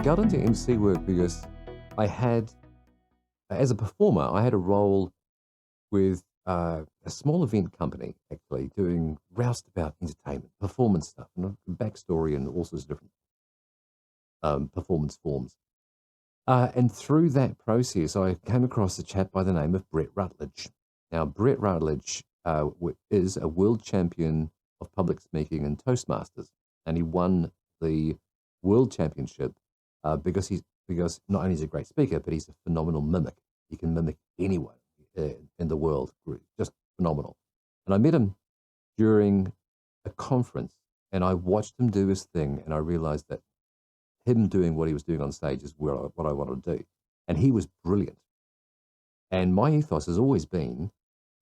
got into MC work because I had, as a performer, I had a role with a small event company, actually, doing roustabout entertainment, performance stuff, and a backstory and all sorts of different performance forms. And through that process, I came across a chap by the name of Brett Rutledge. Now, Brett Rutledge is a world champion of public speaking and Toastmasters, and he won the world championship because not only is he a great speaker, but he's a phenomenal mimic. He can mimic anyone in the world, just phenomenal. And I met him during a conference, and I watched him do his thing, and I realized that him doing what he was doing on stage is what I wanted to do. And he was brilliant. And my ethos has always been,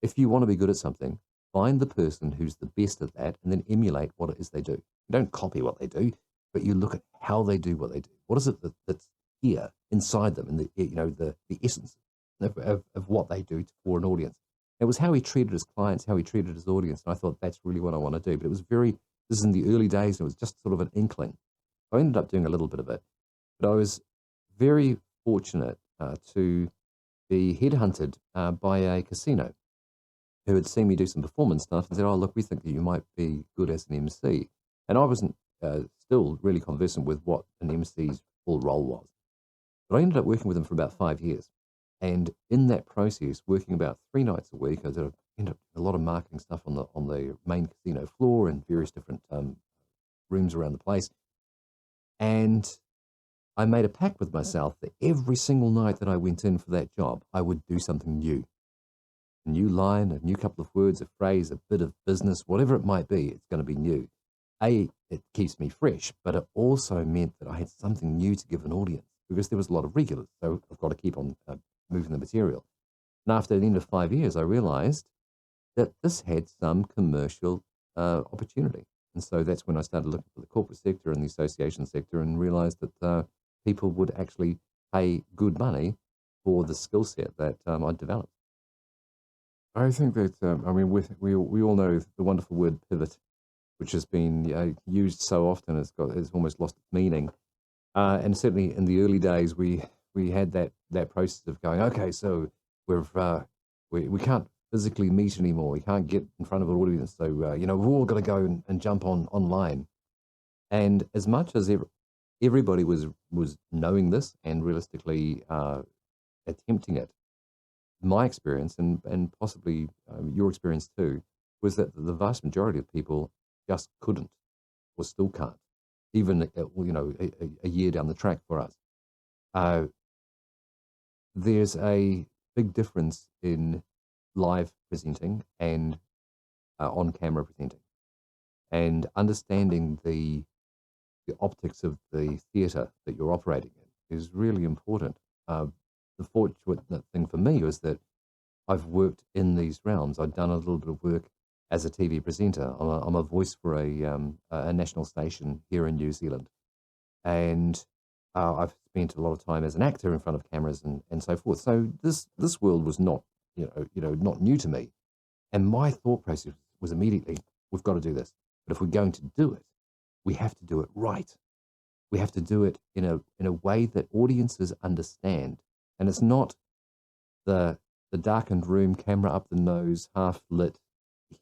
if you want to be good at something, find the person who's the best at that and then emulate what it is they do. You don't copy what they do, but you look at how they do what they do. What is it that's here inside them, and the essence of what they do for an audience. It was how he treated his clients, how he treated his audience, and I thought that's really what I want to do. But it was this is in the early days, and it was just sort of an inkling. I ended up doing a little bit of it, but I was very fortunate to be headhunted by a casino who had seen me do some performance stuff and said, "Oh, look, we think that you might be good as an MC." And I wasn't still really conversant with what an MC's full role was. But I ended up working with them for about 5 years. And in that process, working about 3 nights a week, I ended up doing a lot of marketing stuff on the main casino floor and various different rooms around the place. And I made a pact with myself that every single night that I went in for that job, I would do something new. A new line, a new couple of words, a phrase, a bit of business, whatever it might be, it's going to be new. It keeps me fresh, but it also meant that I had something new to give an audience because there was a lot of regulars. So I've got to keep on moving the material. And after the end of 5 years, I realized that this had some commercial opportunity. And so that's when I started looking for the corporate sector and the association sector and realized that people would actually pay good money for the skill set that I developed. I think that we all know the wonderful word pivot, which has been used so often. It's almost lost its meaning. And certainly in the early days, we had that process of going, okay, so we can't physically meet anymore. We can't get in front of an audience. So we've all got to go and jump online. And as much as everybody was knowing this and realistically attempting it, my experience and possibly your experience too was that the vast majority of people just couldn't or still can't, even a year down the track for us. There's a big difference in live presenting and on camera presenting, and understanding the optics of the theatre that you're operating in is really important. The fortunate thing for me was that I've worked in these realms. I've done a little bit of work as a TV presenter. I'm a voice for a national station here in New Zealand, and I've spent a lot of time as an actor in front of cameras and so forth. So this world was not not new to me, and my thought process was immediately, we've got to do this. But if we're going to do it, we have to do it right. We have to do it in a way that audiences understand. And it's not the darkened room, camera up the nose, half lit,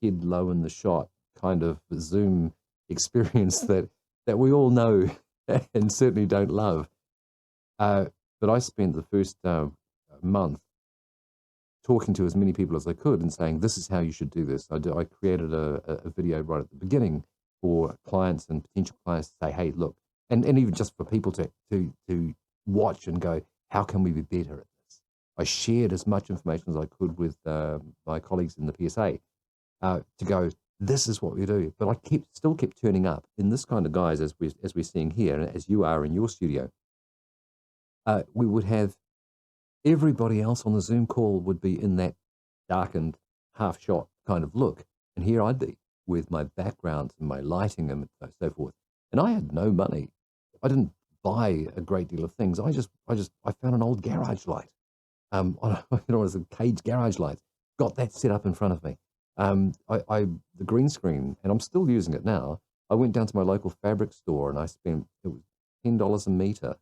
head low in the shot kind of Zoom experience that we all know and certainly don't love. But I spent the first month talking to as many people as I could and saying, this is how you should do this. I created a video right at the beginning for clients and potential clients to say, hey, look, and even just for people to watch and go, how can we be better at this? I shared as much information as I could with my colleagues in the PSA to go, this is what we do. But I still kept turning up in this kind of guise as we're seeing here, and as you are in your studio. We would have everybody else on the Zoom call would be in that darkened, half shot kind of look, and here I'd be with my background and my lighting and so forth. And I had no money. I didn't buy a great deal of things. I found an old garage light. On it was a Cage garage light. Got that set up in front of me. The green screen, and I'm still using it now. I went down to my local fabric store and I spent, it was $10 a meter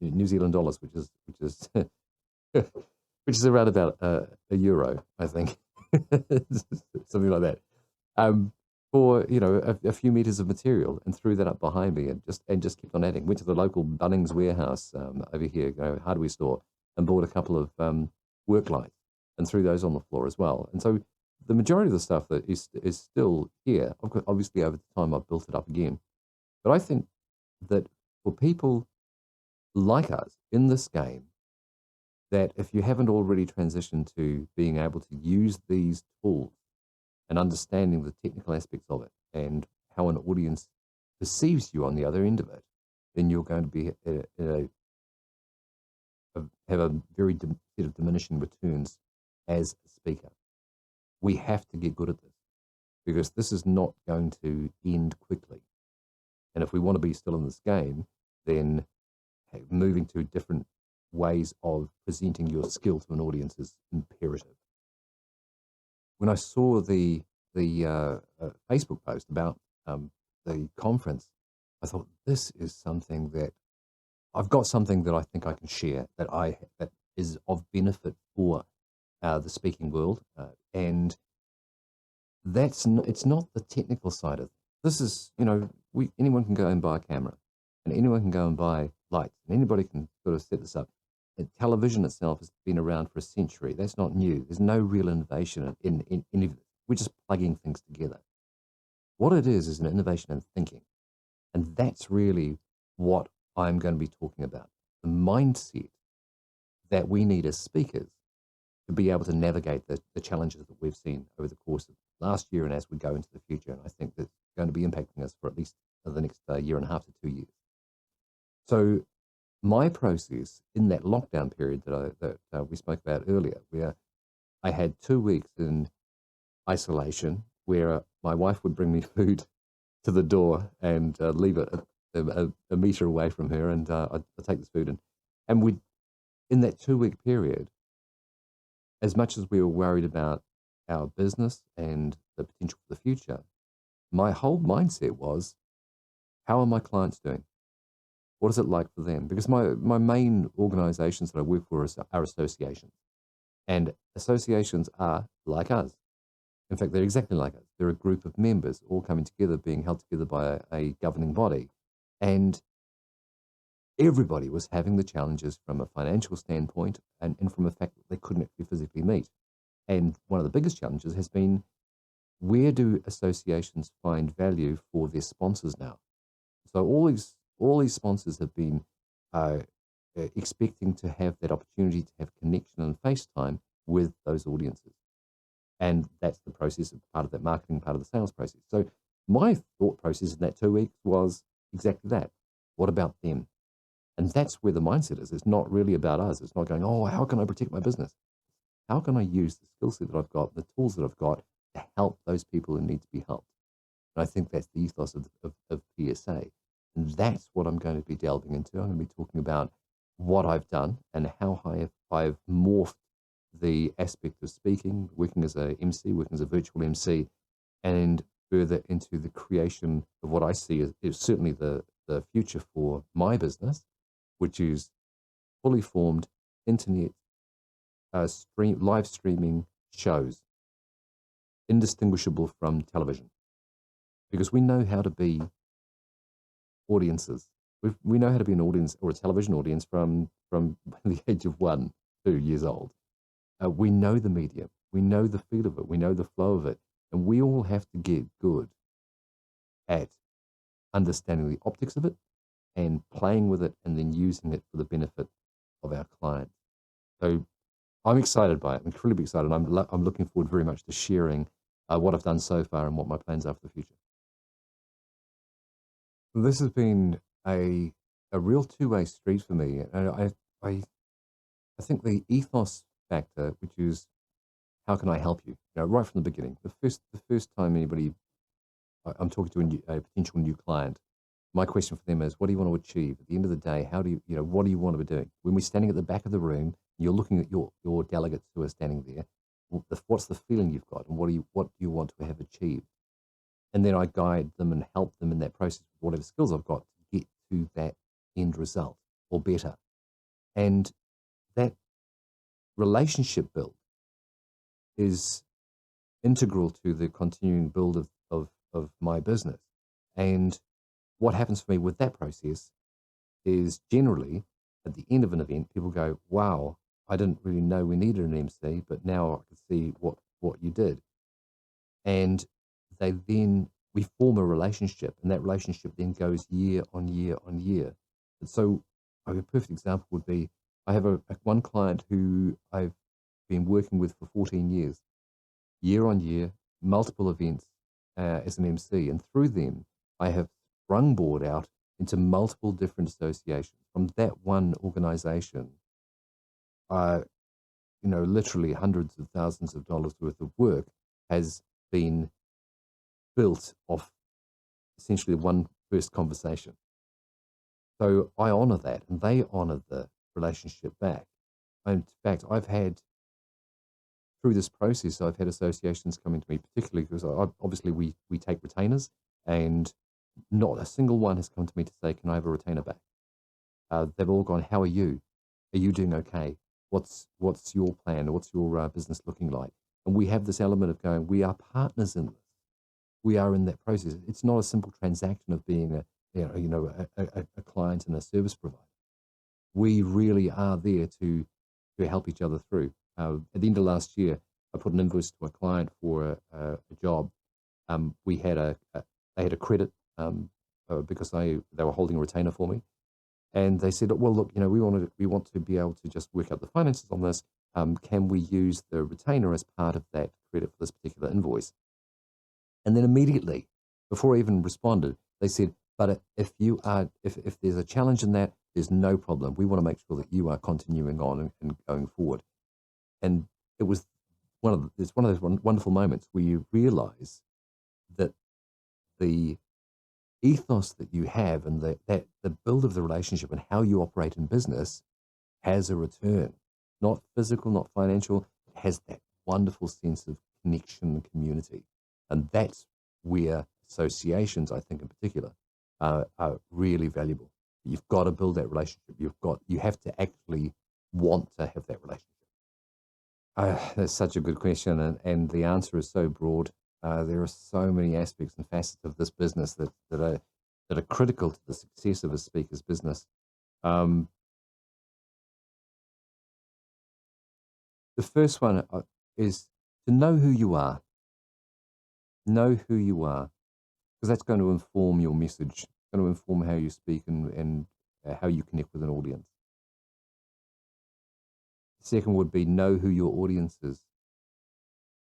New Zealand dollars, which is around about a euro, I think, something like that. Um, for a few meters of material, and threw that up behind me, and just kept on adding. Went to the local Bunnings warehouse over here, hardware store, and bought a couple of work lights and threw those on the floor as well. And so the majority of the stuff that is still here, obviously over the time I've built it up again. But I think that for people like us in this game, that if you haven't already transitioned to being able to use these tools and understanding the technical aspects of it and how an audience perceives you on the other end of it, then you're going to be have a very set of diminishing returns as a speaker. We have to get good at this because this is not going to end quickly. And if we want to be still in this game, then moving to different ways of presenting your skill to an audience is imperative. When I saw the Facebook post about the conference, I thought this is something that I've got something that I think I can share that is of benefit for the speaking world, and it's not the technical side of it. This is anyone can go and buy a camera, and anyone can go and buy lights, and anybody can sort of set this up. And television itself has been around for a century. That's not new. There's no real innovation in any of it. We're just plugging things together. What it is an innovation in thinking. And that's really what I'm going to be talking about. The mindset that we need as speakers to be able to navigate the challenges that we've seen over the course of last year and as we go into the future. And I think that's going to be impacting us for at least the next year and a half to 2 years. So my process in that lockdown period that we spoke about earlier, where I had 2 weeks in isolation, where my wife would bring me food to the door and leave it a meter away from her, and I'd take this food and we, in that 2 week period, as much as we were worried about our business and the potential for the future, my whole mindset was, how are my clients doing? What is it like for them? Because my main organizations that I work for are associations. And associations are like us. In fact, they're exactly like us. They're a group of members all coming together, being held together by a governing body. And everybody was having the challenges from a financial standpoint and from the fact that they couldn't actually physically meet. And one of the biggest challenges has been, where do associations find value for their sponsors now? So all these sponsors have been expecting to have that opportunity to have connection and FaceTime with those audiences. And that's the process of part of that marketing, part of the sales process. So my thought process in that 2 weeks was exactly that. What about them? And that's where the mindset is. It's not really about us. It's not going, oh, how can I protect my business? How can I use the skill set that I've got, the tools that I've got to help those people who need to be helped? And I think that's the ethos of PSA. And that's what I'm going to be delving into. I'm going to be talking about what I've done and how I've morphed the aspect of speaking, working as a MC, working as a virtual MC, and further into the creation of what I see is certainly the future for my business, which is fully formed internet live streaming shows, indistinguishable from television, because we know how to be audiences. We know how to be an audience or a television audience from the age of 1, 2 years old. We know the medium, we know the feel of it, we know the flow of it, and we all have to get good at understanding the optics of it and playing with it and then using it for the benefit of our clients. So I'm excited by it. I'm incredibly excited. I'm looking forward very much to sharing what I've done so far and what my plans are for the future. This has been a real two-way street for me. And I think the ethos factor, which is how can I help you? Right from the beginning, the first time I'm talking to a potential new client, my question for them is, what do you want to achieve? At the end of the day, what do you want to be doing? When we're standing at the back of the room, you're looking at your delegates who are standing there. What's the feeling you've got, and what do you want to have achieved? And then I guide them and help them in that process with whatever skills I've got to get to that end result or better. And that relationship build is integral to the continuing build of my business. And what happens for me with that process is generally at the end of an event, people go, wow, I didn't really know we needed an MC, but now I can see what you did. And we form a relationship, and that relationship then goes year on year on year. And so a perfect example would be, I have one client who I've been working with for 14 years, year on year, multiple events as an MC. And through them, I have sprungboard out into multiple different associations. From that one organization, literally hundreds of thousands of dollars worth of work has been built off essentially one first conversation. So I honor that, and they honor the relationship back. In fact, through this process, I've had associations coming to me, particularly because obviously we take retainers, and not a single one has come to me to say, can I have a retainer back? They've all gone, how are you? Are you doing okay? What's your plan? What's your business looking like? And we have this element of going, we are partners in this. We are in that process. It's not a simple transaction of being a client and a service provider. We really are there to help each other through. At the end of last year, I put an invoice to a client for a job. They had a credit because they were holding a retainer for me, and they said, "Well, look, we want to be able to just work out the finances on this. Can we use the retainer as part of that credit for this particular invoice?" And then immediately, before I even responded, they said, "But if there's a challenge in that, there's no problem. We want to make sure that you are continuing on and going forward." And it was one of those wonderful moments where you realize that the ethos that you have and the build of the relationship and how you operate in business has a return, not physical, not financial. It has that wonderful sense of connection and community. And that's where associations, I think in particular, are really valuable. You've got to build that relationship. You have to actually want to have that relationship. That's such a good question, and the answer is so broad. There are so many aspects and facets of this business that are critical to the success of a speaker's business. The first one is to know who you are. Know who you are, because that's going to inform your message. It's going to inform how you speak and how you connect with an audience. Second would be know who your audience is.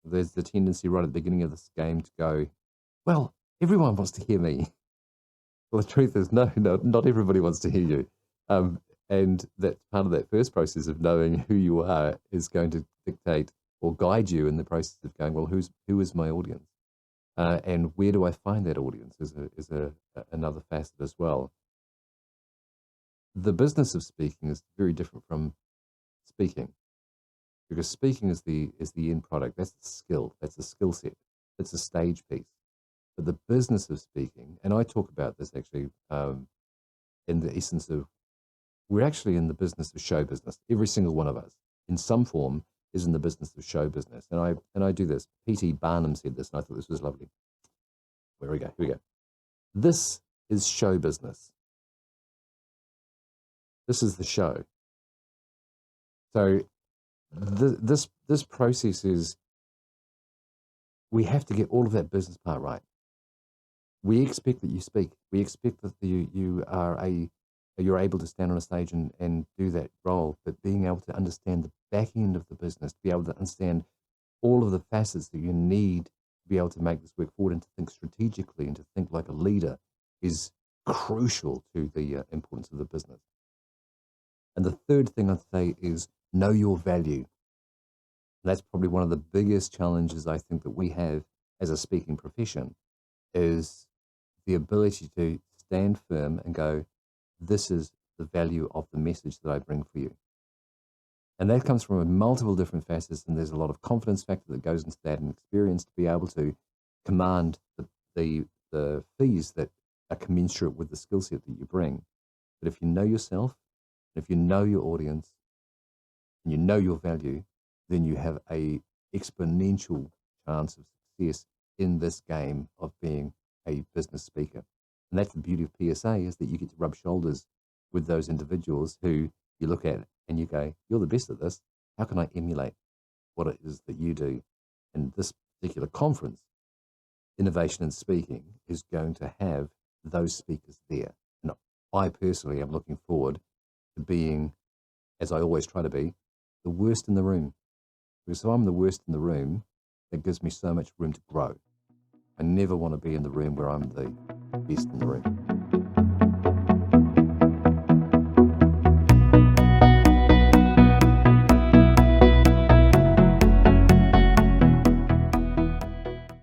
There's the tendency right at the beginning of this game to go, well, everyone wants to hear me. Well, the truth is, no, not everybody wants to hear you. And that part of that first process of knowing who you are is going to dictate or guide you in the process of going, well, who is my audience? And where do I find that audience is another facet as well. The business of speaking is very different from speaking, because speaking is the end product. That's the skill. That's the skill set. That's the stage piece. But the business of speaking, and I talk about this actually in the essence of, we're actually in the business of show business. Every single one of us, in some form, is in the business of show business. And I do this. P.T. Barnum said this, and I thought this was lovely. Here we go. This is show business. This is the show. So this process is, we have to get all of that business part right. We expect that you speak. We expect that you're able to stand on a stage and do that role, but being able to understand the back end of the business, to be able to understand all of the facets that you need to be able to make this work forward and to think strategically and to think like a leader is crucial to the importance of the business. And the third thing I'd say is know your value. And that's probably one of the biggest challenges I think that we have as a speaking profession, is the ability to stand firm and go, this is the value of the message that I bring for you. And that comes from multiple different facets, and there's a lot of confidence factor that goes into that, and experience to be able to command the fees that are commensurate with the skill set that you bring. But if you know yourself, If you know your audience and you know your value, then you have a exponential chance of success in this game of being a business speaker. And that's the beauty of PSA, is that you get to rub shoulders with those individuals who you look at and you go, you're the best at this. How can I emulate what it is that you do? And this particular conference, Innovation in Speaking, is going to have those speakers there. And I personally am looking forward to being, as I always try to be, the worst in the room. Because if I'm the worst in the room, that gives me so much room to grow. I never want to be in the room where I'm the best in the room.